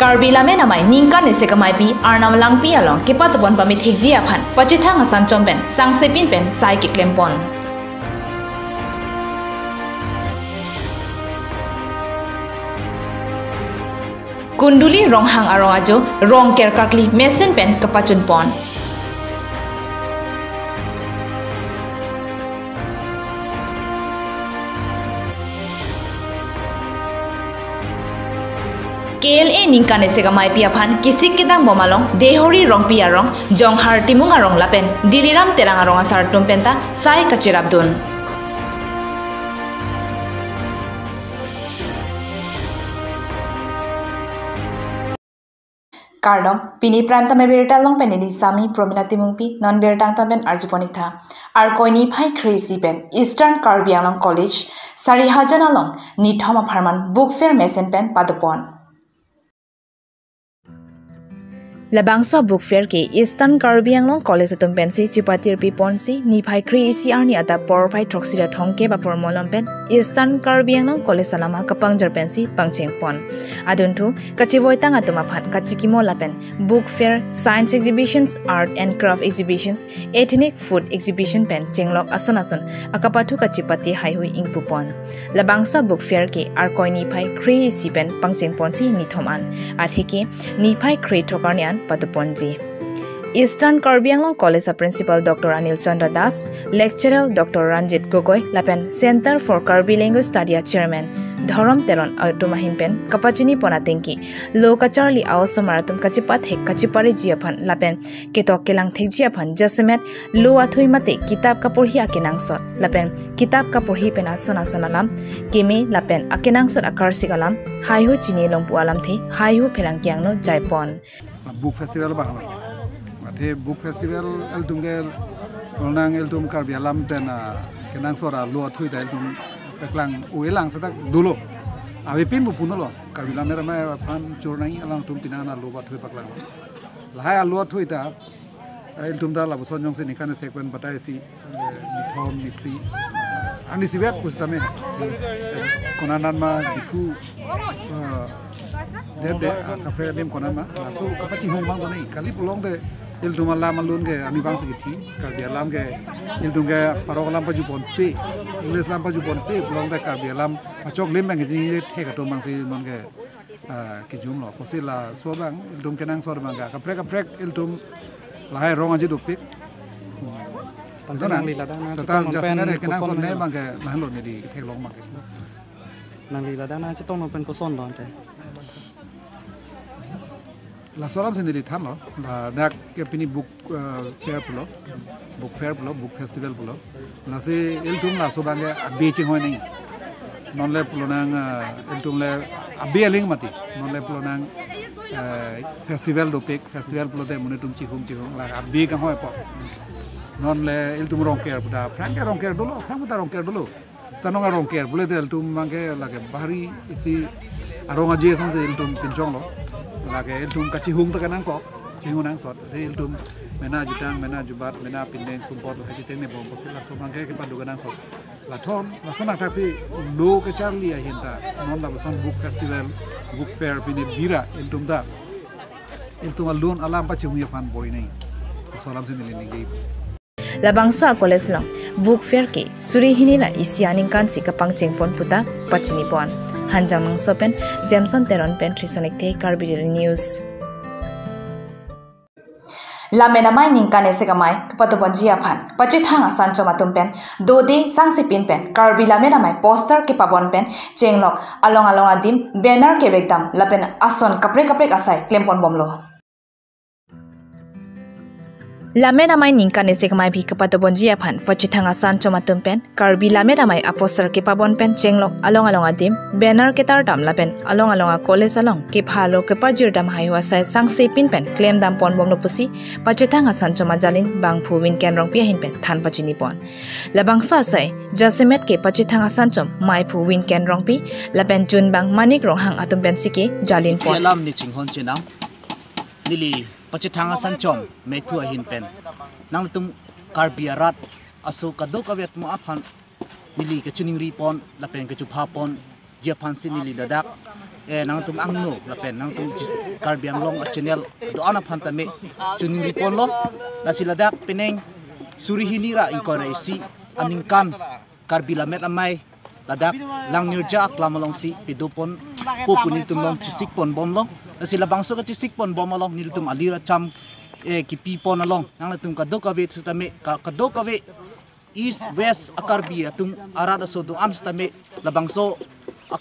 Karbi lame namai ningka ne sekamai pi arnam langpi along kepatupon pamit higji aphan pachithang asan chomben sangsepin pen sai ki klempon kunduli ronghang arong ajo rong kerkakli mesin pen kepachun pon KLA ningkane segamai piaphan kisik kitang bomalong dehori rong piarong jonghar timung arong lapen diliram terang arong asar tumpenta sai kachirabdun Kardom pini prime tame berita long penini sami promila timungpi non bertang tamen arjuponitha ar koini phai crazy pen Eastern Karbi along college sari hajan along nithoma pharman book fair mesen pen padupon Labangso book fair ke Eastern Karbi along college atum pensi chipatir pi ponsi ni phai crazy arni ata por phai troxira thongke ba por molom pen Eastern Karbi along college salama kapang jar pensi pangcheng pon aduntu kachivoi tang atuma phan kachikimo lapen book fair science exhibitions art and craft exhibitions ethnic food exhibition pen chenglok ason akapathu kachipati haihui ingpupon labangso book fair ke ar koini phai crazy pen pangcheng ponsi ni thoman athike ni phai cre thokarnian Patuponji. Eastern Karbi Anglong College Principal Dr. Anil Chandra Das, Lecturer Dr. Ranjit Gogoi, Lapen Center for Karbi Language Study Chairman, Dharam Teron Artumahin Pen, Kapachini Ponatenki, Loka Charlie Aoso Maratum Kachipat Hek Kachipari Jiapan, Lapen, Ketok Kelang Tek Jiapan, Jasemet, Lua Tuimate, Kitab Kapurhi Akenang Sot, Lapen, Kitab Kapurhi Pen Asona Sonalam, Kimi, Lapen, Akenang Sot Akarsigalam, Haihu Chini Lompu Alam Thi, Haihu Pelangkiang no Jaipon. Book festival bah, ada book festival eltungel, orang eltung Karbi alam dan kenang sora luar thui dah eltung peklang uelang setak dulu, awi pin bu puno lo Karbi alam ramai pan cornai alang tum pinana luar thui peklang, lahai luar thui dah eltung dah labu sonjong se nikane sekuen batai si nithom nipri, andi siwet kustame, konanan ma difu de kape dem konan ma so kapachi hong bang nai kali pulong de il tuma lam alun ge ami bang sikiti Karbi alam ge il tunge parok lam paju pon pe English lam paju pon pe pulong de Karbi alam pachok lim bang ge the ka to bang si mon ge ki jum lo ko si la so bang il tum kenang so bang ga kaprek il tum la hai rong aji dupik nang lila dana setan jasne kenang so ne bang ge lan lo ni di thek long ma ge nang lila danaจะต้องมาเป็นกุศลดอนใจ La solam sendiri tham lo, nak ke pini book fair pulo, book festival pulo. La se eltung la so bangge abecing hoi nahi, non le pulo nang eltung le abeling mati, non le pulo nang festival dopek, festival pulo te mune tum cihung la abe kang hoi pop, non le eltung rongker puda, frank ke rongker dulu, frank puda rongker dulu, sanonga rongker pulo te eltung bangge lage bahari isi arong aje sang se eltung pinjong lo. Lagi iltum kacihung tu kan angkok, cihung nang sot. Jadi iltum mena jitang, mena jubat, mena pindeng, sumpot, haji teng ni bom posil lah. So mangke kita duga nang sot. Lathon, lason nak taksi do ke Charlie ahinta. Non la lason book festival, book fair pini bira iltum da. Iltum alun alam pa cihung yapan boy ni. Solam sini lini gay. Labangso college long book fair ke suri hinila isianing kan si kapang chengpon puta pachini pon. Hanjang nang sopen Jameson Teron pen trisonik te Karbi News. Lamena mai ningkane segamai kapatopon jiaphan pachithang asan chomatum pen dode sangsipin pen Karbi lamena mai poster ke pabon pen chenglok along adim banner ke bekdam lapen ason kapre asai klempon bomlo. Lamena mai ningkane segamai bhi kapatopon jiaphan pachithang asan chomatum pen Karbi lamena mai aposter ke pabon pen chenglok along adim banner ke tar dam lapen along a college along ke phalo ke parjir dam haiwa sai sangsipin pen claim dam pon bomlo pusi pachithang asan choma jalin bangphu win ken rong pia hin pen than pachini pon labangso asai jasemet ke pachithang asan chom mai phu win ken rong pi lapen jun bang manik rong hang atum pen sike jalin pon lam ni chinghon chinam nili pachithang asan chom mai phu hin pen nang tum Karbi arat aso kadok avet mo aphan nili ke chuning ri pon lapen ke chu pha pon Japan sinili dadak nang tum angno la pen nang tum Karbi Anglong channel do ana phanta me chuning ripon lo la siladak peneng suri hinira inkore si aningkan Karbi la met amai ladak lang nirja klamalong si pidupon ko punin tum long chisik pon bom lo la sila bangso ka chisik pon bom long nil tum alira cham ki pi pon along nang tum ka do ka ve tame ka do ka ve east west Karbi tum arada so do am tame la bangso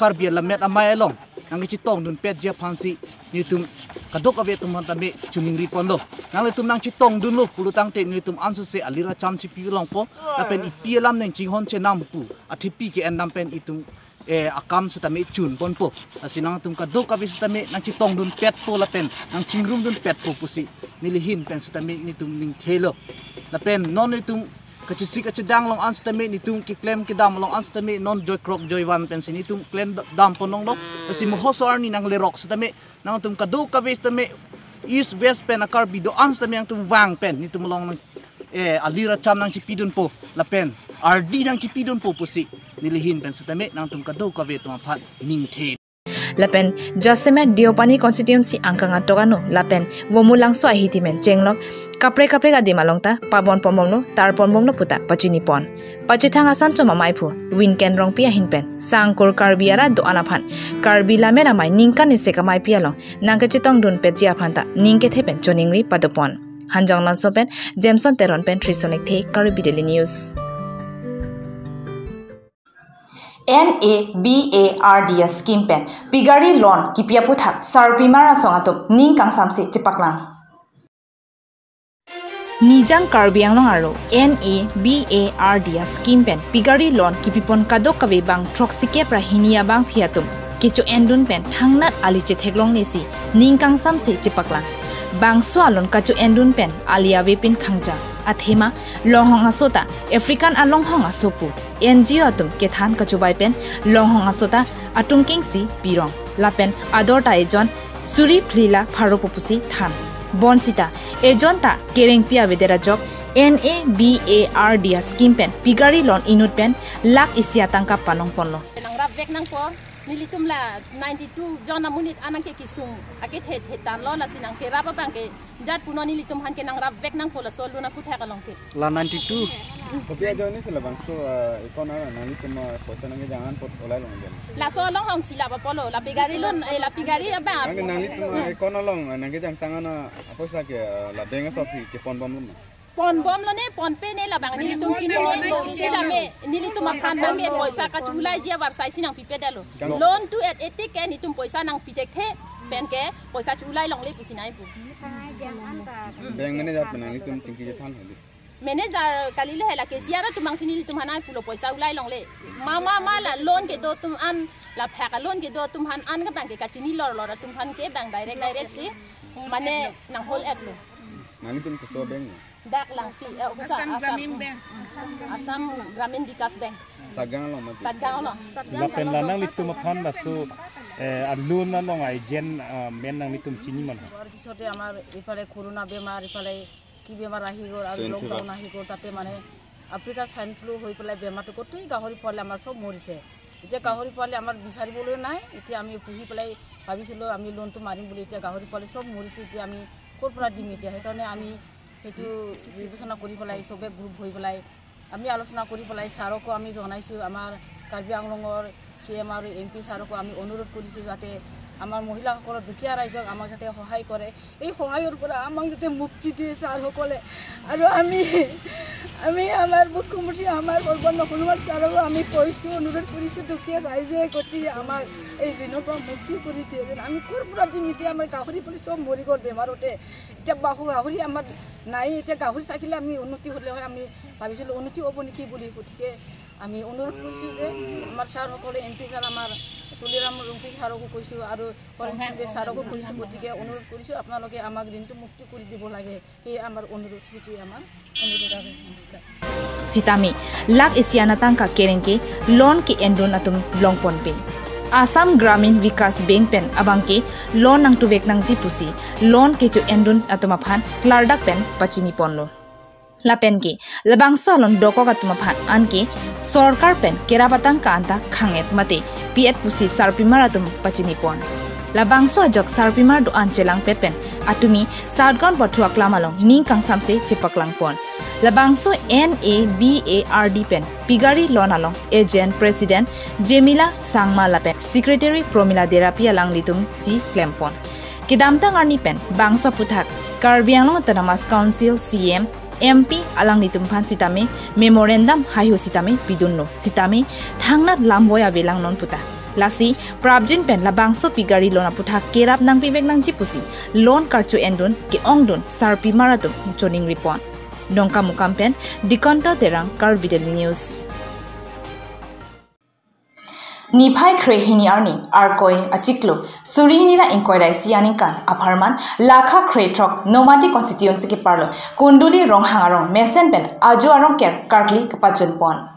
Karbi la met amai long nang chitong dun pet je phansi ni tum kadok ave tum tame chuning ripon lo nang le tum nang chitong dun lo pulutang te ni tum ansu se alira cham chi pi long po la pen I pi lam neng ching hon che nam pu athipi ke endam pen itum akam se tame chun pon po asinang tum kadok ave se tame nang chitong dun pet po la pen nang chingrum dun pet po pusi ni le hin pen se tame ni tum ning thelo la pen non ni tum kacisi kacedang long anstame ni tum ki claim ki dam long anstame non joy krok joy van pensi ni tum claim dam ponong lo si mohosor ni nang lerok stame nang tum kadu ka west tame east west pen Karbi do anstame ang tum wang pen ni tum long alira cham nang chipidun po la pen RD nang chipidun po pusi nilihin pen stame nang tum kadu ka vet tum phat ning the Lapen Jaseme Diopani constituency angkanga togano lapen womulang so ahitimen chenglok kapre ka di malongta pabon pomongno tar pomongno puta pachini pon pachithanga sancho mamaipu winken rong pia hinpen sangkur Karbiara do anaphan Karbi lamera mai ningka ni sekamai pialong nangka chitong dun pejia phanta ningke thepen choningri padopon hanjang lansopen Jameson Teron pen trisonik the Karbi Daily News NABARDS scheme pen pigari loan kipia puthak sarpimara songatuk ning kangsamse chipaklang Nijang Karbi Anglong aro NABARDS scheme pen pigari loan kipipon kadok kawe bang troksike prahinia bang phiatum kichu endun pen thangnat aliche theklong nesi ning kangsamse chipaklang bang so alon kachu endun pen alia wepin khangja athema longhong asota African alonghong asopu NGO atum kethan kachubai pen longhong asota atung kingsi pirong lapen adorta ejon suri phlila pharopopusi than bonsita ejon ta kereng pia vedera jok NABARDS scheme pen pigari loan inut pen lak isia tangka panong ponlo nang rap vek nang po nilitum la 92 jona munit anang ke kisung akit hetan lo la sinang ke rapa bang ke jat puno nilitum han ke nang rap vek nang pola sol luna putha kalong ke La 92 Kopia jone sila bang so ikon nani tuma posa nang jangan pot olay long jan la so long hong chila pa polo la pigari lon la pigari ba nang nani tuma ikon long nang ke jang tangana posa ke la benga sorsi ke pon bom pon bom lo ne pon pe ne la bang nilitum chini ne chida me nilitum aphan bang ke poisa ka chulai jia war sai sinang pipedalo loan to at etik ke nitum poisa nang pitek the pen ke poisa chulai long le pusinai pu beng manager penang nitum chingki je than hedi manager kalile hela ke siara tumang sinili tumhanai pulo poisa ulai long le mama la loan ke do tum an la phaka loan ke do tum han an ka bang ke kachini lor tum han ke bang direct si mane nang hol at lo nani tum so beng dak lang si Assam Gramin Bank Assam Gramin Vikas Bank sagang lo mat sagang lo la pen la nang litum phan da su alun na long ai jen men nang litum chini man পিছতে আমার ইফালে করোনা বেমার ইফালে কি বেমার আহি গল আর লকডাউন আহি গল তাতে মানে আফ্রিকা সাইন ফ্লু হই পেলাই বেমারটো কতই গাহরি ফলে আমার সব মরিছে এতিয়া গাহরি ফলে আমার বিচাৰিবলৈ নাই এতিয়া আমি পুহি পেলাই ভাবিছিলো আমি লোনটো মাৰিম বুলি এতিয়া গাহৰি ফলে সব মৰিছে এতিয়া আমি কোৰ পৰা দিম এতিয়া সেইকাৰণে আমি হেতু বিবেচনা কৰি পেলাই সবে গ্ৰুপ হৈ পেলাই আমি আলোচনা কৰি পেলাই সাৰকো আমি জনাইছো আমাৰ কাৰ্বি আংলঙৰ CM আৰু MP সাৰকো আমি অনুৰোধ কৰিছো যাতে আমাৰ মহিলাসকলৰ দুখীয়া ৰাইজক আমাক যাতে সহায় কৰে এই সহায়ৰ পৰা আমাক যাতে মুক্তি দিয়ে সাৰসকলে আৰু আমি আমাৰ মুখ্যমন্ত্ৰী আমাৰ বৰ্বন হনুমান সাৰক আমি কৈছো অনুৰোধ কৰিছো দুখীয়া ৰাইজে গতি আমাৰ এই ঋণৰ পৰা মুক্তি কৰি দিয়ে আমি কোৰ পৰা দিম এতিয়া আমাৰ গাহৰি পুলি সব মৰি গ'ল বেমাৰতে এতিয়া বাহু গাহৰি আমাৰ নাই এতিয়া গাহৰি থাকিলে আমি উন্নতি হ'লে হয় আমি ভাবিছিলো উন্নতি হ'ব নেকি বুলি গতিকে আমি অনুৰোধ কৰিছো যে আমাৰ সাৰসকলে MP সাৰ আমাৰ তুলিৰাম ৰংপি সাৰকো কৈছো আৰু পৰমশিবে সাৰকো কৈছো গতিকে অনুৰোধ কৰিছো আপোনালোকে আমাক ঋণটো মুক্তি কৰি দিব লাগে এই আমাৰ অনুৰোধ হেতু আমাৰ অনুৰোধ আছে নমস্কাৰ Sitami lak isiana tangka kerengke loan ki endun atum longpon pin Assam Gramin Vikas Bank pen abangke loan nang tuvek nang jipusi loan ke chu endun atum aphan klardak pen pachini ponlo lapen ki labangso alon doko ka tumaphan anki sarkar pen kerabatang ka anta khanget mate piet pusi sarpimara tum pachini pon labangso ajok sarpimar do anchelang pen atumi southgon bothuak lamalong ning kangsamse chipaklang pon labangso NABARD pen pigari lonalong agent president Jemila Sangma lapen secretary Promila Derapia lang litum si klempon kidamtang arni pen bangso puthak Karbi Anglong Autonomous Council CM MP alang nitumpan sitame memorandum hayu sitame pidunno sitame thangnat lamboya belang non puta lasi prabjin pen labangso pigari lona puta kerap nang pibek nang jipusi loan karchu endun ke ongdun sarpi maratum joning report dongka mukam pen dikonta terang Karbi Daily News Niphai Krehini Arni Arkoi Achiklo Surihini la inquiry sianinkan aparman Lakha Kretrok Nomadi constituency ke parlo Kunduli rong hangarong mesen pen ajo arong ker karkli kapachun pon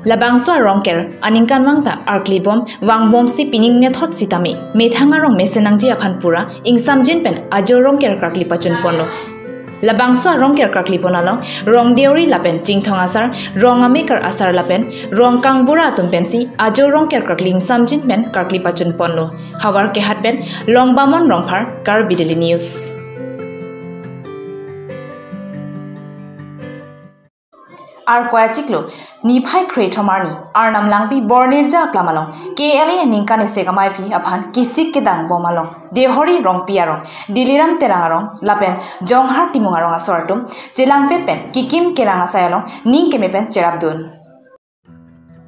Labangso arong ker aninkan mangta arkli bom wang bom si pining ne thot sitami methangarong mesenangji aphan pura ingsamjin pen ajo rong ker karkli pachun ponlo Labangso rong ker karkli ponalong rong deori lapen jingthong asar rong amekar asar lapen rong kangbura tumpensi ajo rong ker karkling samjin pen karkli pachun ponlo hawar ke hat pen long bamon rong phar Karbi Daily News ar koyachiklo Niphai Kretromarni ar namlangpi bornirja klamalong KLA ningkane segamai phi aphan kisik kedang bomalong dehori rong piarong diliram terangarong lapen jonghar timungarong asortum jelangpet pen kikim keranga sayalong ning kemepen cherabdun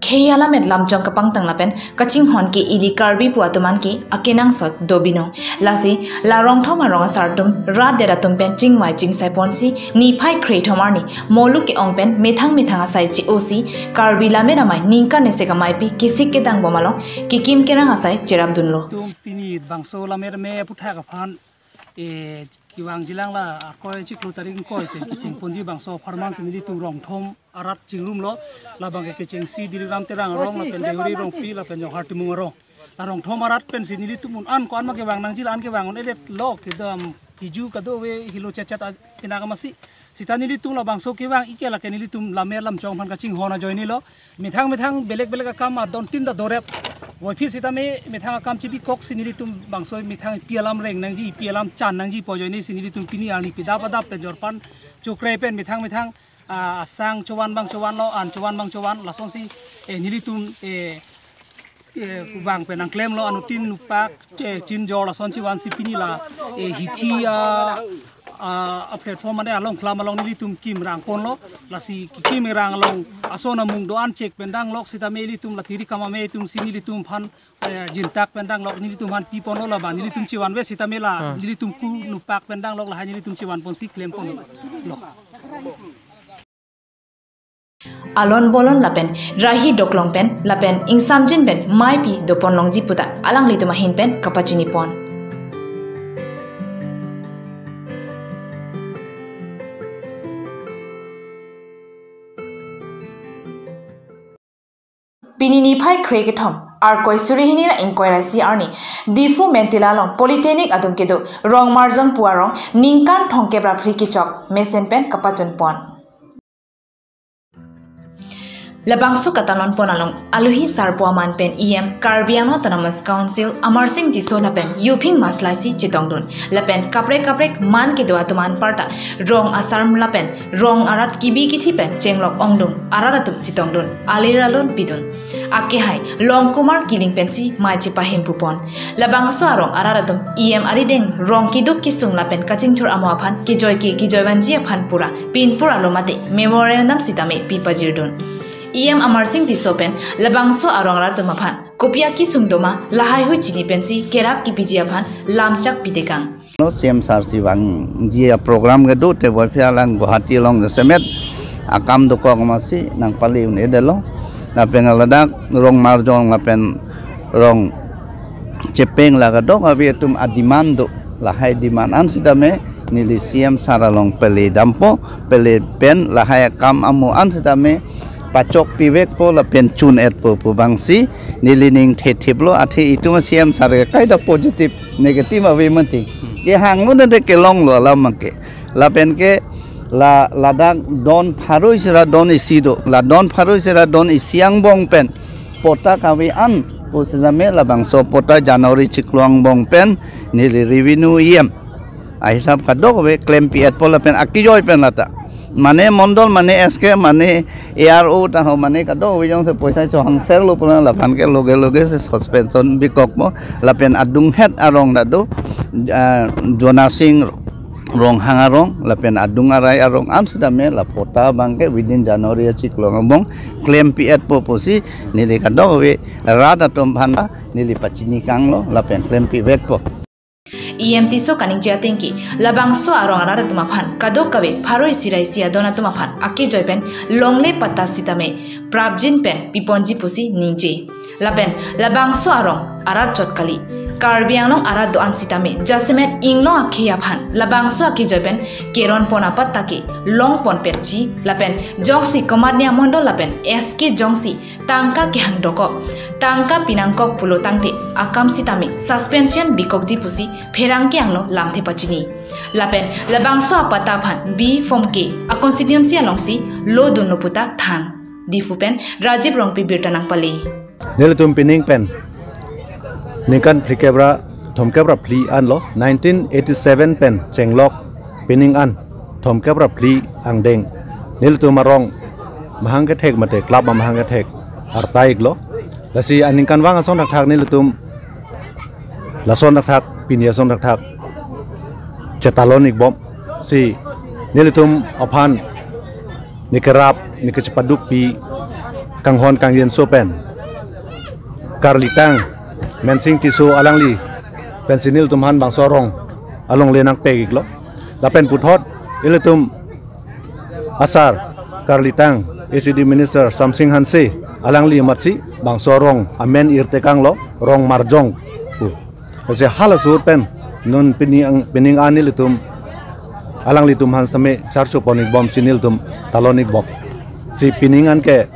Kheyala met lamjong kapang tang lapen kaching hon ki ili Karbi puatuman ki akenang sot dobino lasi la rong thoma rong asartum ra dera tumpen chingmai chingsai ponsi Niphai Kretromarni moluk ke ongpen methang asai chi osi Karbi lamen amai ningka neseka maipi kisik ke dang bomalong kikim kerang asai cherabdunlo tum pini bangso lamer me putha ka phan kiwang jilang la koi chiklu taring koi ten kiching ponji bangso farman sinili tu rong thom arat chingrum lo la bang ke kiching si diliram terang rong la pen deuri rong pi la pen jong hartimung rong la rong thom arat pen sinili tu mun an ko an ma ke wang nang jil an ke wang on edet lo ke dam tiju ka do we hilo chachat tina ka masi sitani li tum la bangso ke wang ike la ke nili tum la mer lam chong phan ka ching hona joini lo mithang belek kam ma don tin da dorep Woi phi sita me methang kam chibi kok sinili tum bangsoi methang pialam reng nangji pialam chan nangji pojoni sinili tum pini ani pida pada pe jorpan chukre pen methang asang chowan bang chowan lo an chowan bang chowan lason si nili tum bang penang klem lo anu tin nupak chin jor lason si wan si pini la hithi a platform ane along klam along nili tum kim rang pon lo lasi kim rang along asona mung doan check pendang lok sita meli tum latiri kama me tum sinili tum phan jintak pendang lok nili tum han pi pon lo ba nili tum chiwan we sita mela nili tum ku nupak pendang lok la nili tum chiwan pon si klem pon lok Alon bolon lapen rahi doklong pen lapen ingsamjin pen mai pi dopon longji puta alang lituma hin pen kapachini pon Pini Niphai Kregetom ar koi surihini na inquiry si arni difu mentilalong polytechnic adum kedo rong marjong puarong ningkan thongke bra friki chok mesen pen kapachon pon Labangso katalon ponalong aluhi sarpo man pen EM Karbi Autonomous Council Amarsing diso lapen yuping maslasi chitongdun lapen kaprek man ke doa tuman parta rong asarm lapen rong arat kibi kithi pen chenglok ongdung araratum chitongdun aliralon pidun ake hai long kumar kiling pensi machi pahim pupon labangso arong araratum EM arideng rong kiduk kisung lapen kachingthur amo aphan kijoywanji aphan pura pinpur alomate memorandum sitame pipajirdun EM Amarsing disopen labangso arong maphan kopia ki sungdoma lahai hui chini pensi kerap ki piji aphan lamchak pitekang no sem sarsi wang dia program ke do te boy pialang Guwahati long the semet akam do ko masi nang pali un edelo na pengaladak rong marjong la pen rong cepeng la ga do abi tum adimando lahai dimanan sidame nili CM saralong pele dampo pele pen lahai akam amu an sidame pacok piwek po la pen chun et po bangsi nilining thetip lo athe itu siam sare kai da positive negative awe manti ye hang lo de ke long lo la make la pen ke la ladak don pharoi sera don isido la don pharoi sera don isiang bong pen pota kawi an posame la bangso pota Januari cikluang bong pen nili revenue yem ahisab kadok we claim piat pola pen akijoy pen lata mane mondol mane SK mane ARO ta ho mane kadok we jong se poisa cho hang ser lo pona la pan ke loge se suspension bikok mo la pen adung het arong dadu Jona Singh rong hangarong la pen adung arai arong am sudah me la pota bangke within January cikluang bong claim piat poposi nili kadok we rada tom phanda nili pachini kang lo la pen claim pi vek po EMT so kaning jatingki labang so arong arara tumaphan kadok kawe pharoi sirai sia dona tumaphan ake joypen longle pata sitame prabjin pen piponji pusi ningje lapen labang so arong arat chotkali Karbi anglong arat doan sitame jasemet inglong akhia phan labang so ake joypen keron pona patake long pon petchi lapen jongsi komadnya mondol lapen SK jongsi tangka ke hang doko tangka pinangkok pulo tangte akam sitame suspension bikokji pusi pherangke anglo lamthe pachini lapen labangso apata phan b form ke a constituency alongsi lo dunno puta than difupen Rajiv Rongpi birtanang pali neletum pining pen nikan plikebra thomkebra pli an lo 1987 pen chenglok pining an thomkebra pli angdeng neletum marong mahang ke thek mate club mahang ke thek artaik lo lasi aningkan wang ason thak ni lutum lason thak pinia son thak cetalonik bom si nilutum aphan nikerap nikecepaduk pi kanghon kangyen sopen karlitang mensing tisu alangli pensinil tumhan bang sorong along lenang pegik lo lapen puthot ilutum asar karlitang ACD minister Samsing Hanse alangli matsi bang sorong amen irtekang lo rong marjong ase halasur pen nun pining anil tum alang litum hans tame charcho ponik bom sinil tum talonik bom si piningan ke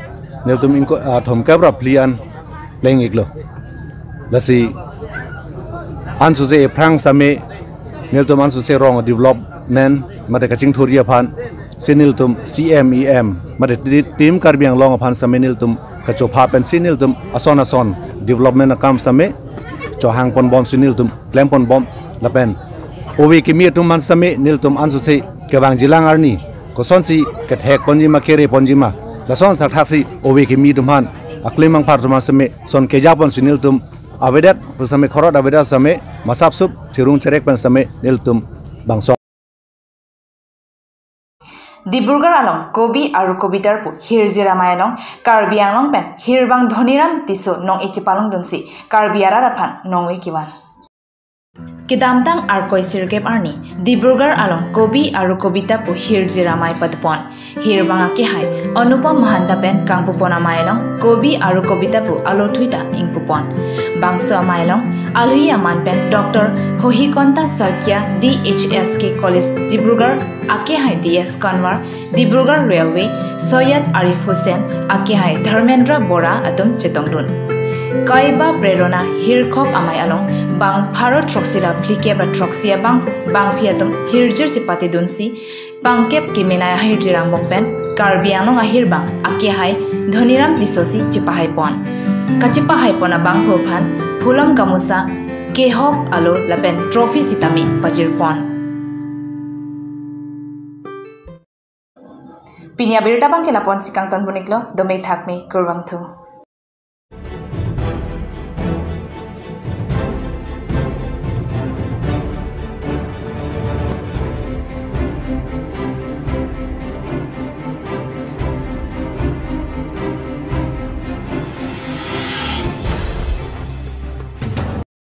nil tum inko thom kabra plian playing iglo lasi ansu se prang same nil tum ansu se rong development mate kaching thuria phan sinil tum CMEM mate team karbiang long phan same nil tum kachopa pen sinil tum ason development akam same chohang pon bom sinil tum klempon bom lapen owi kimi tum man same nil tum ansu se kewang jilang arni koson si kethek ponjima kere ponjima lason thak si owi kimi tum han aklimang par tum same son kejapon sinil tum avedat pusame khorot avedat same masap sup chirung cherek pen same nil tum bangso Dibrugar along Kobi aru Kobitar pu Hirjira Mayalong Karbi along pen Hirbang Dhoniram tiso nong ichipalong dunsi Karbi ararapan nong wikiwan Kidamtang arkoi sirgep arni Dibrugar along Kobi aru Kobita pu Hirjira May padpon Hirbang akihai Anupam Mahanta pen Kangpupona Mayalong Kobi aru Kobita pu alothuita ingpupon Bangso Mayalong Alui aman pen Dr. Hohikonta Sakya DHSK College Dibrugar Akehai DS Kanwar Dibrugar Railway Soyad Arif Hussain Akehai Dharmendra Bora atum chetongdun Kaiba Prerona Hirkhop amai along bang Bharat Troxira Plikeba Troxia bang Piatum Hirjir Chipati dunsi Bangkep Kiminaya Hirjirang Bongpen Karbi along ahir bang Akehai Dhoniram Disosi Chipahai pon Kachipahai pona bang Phophan Phulam Gamusa Kehok alo lapen trophy sitami pajirpon Pinya birda bang kelapon sikang ton buniklo domei thakme kurwang thu